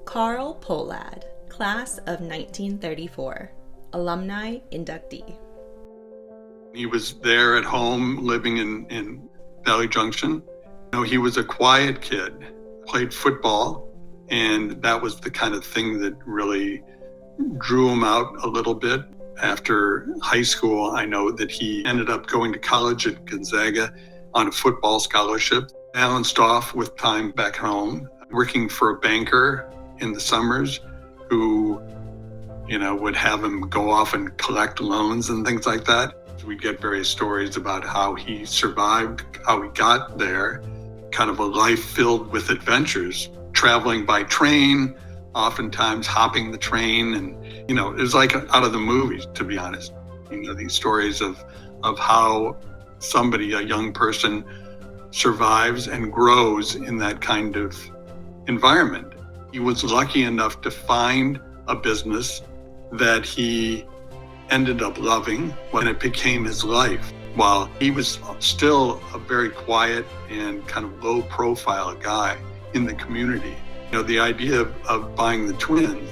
Carl Pohlad, class of 1934, Alumni Inductee. He was there at home living in Valley Junction. He was a quiet kid, played football, and that was the kind of thing that really drew him out a little bit. After high school, I know that he ended up going to college at Gonzaga on a football scholarship, balanced off with time back home, working for a banker in the summers who, would have him go off and collect loans and things like that. We get various stories about how he survived, how he got there, kind of a life filled with adventures, traveling by train, oftentimes hopping the train. And, it was like out of the movies, to be honest. These stories of how somebody, a young person, survives and grows in that kind of environment. He was lucky enough to find a business that he ended up loving when it became his life. While he was still a very quiet and kind of low profile guy in the community. The idea of buying the twins,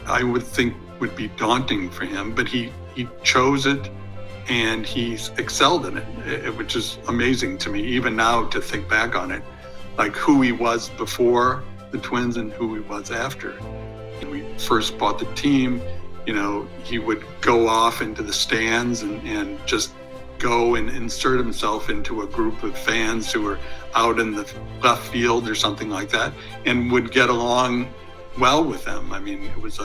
I would think would be daunting for him, but he chose it and he's excelled in it, which is amazing to me, even now to think back on it, like who he was before the twins and who he was after. When we first bought the team, he would go off into the stands and just go and insert himself into a group of fans who were out in the left field or something like that, and would get along well with them. It was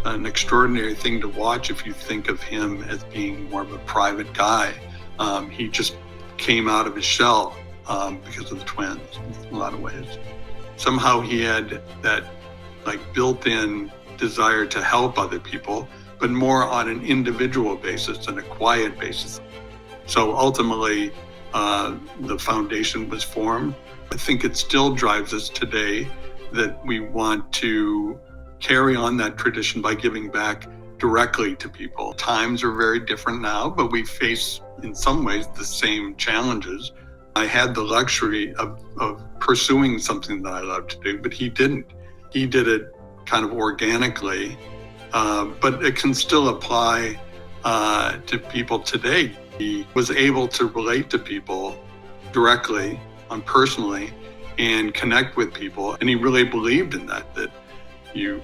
an extraordinary thing to watch if you think of him as being more of a private guy. He just came out of his shell because of the twins in a lot of ways. Somehow he had that built-in desire to help other people, but more on an individual basis and a quiet basis. So ultimately, the foundation was formed. I think it still drives us today that we want to carry on that tradition by giving back directly to people. Times are very different now, but we face, in some ways, the same challenges. I had the luxury of pursuing something that I loved to do, but he didn't. He did it kind of organically, but it can still apply to people today. He was able to relate to people directly, personally, and connect with people. And he really believed in that you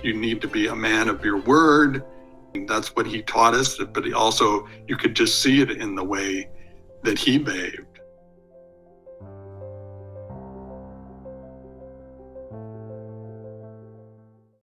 need to be a man of your word. And that's what he taught us, but you could just see it in the way that he behaved.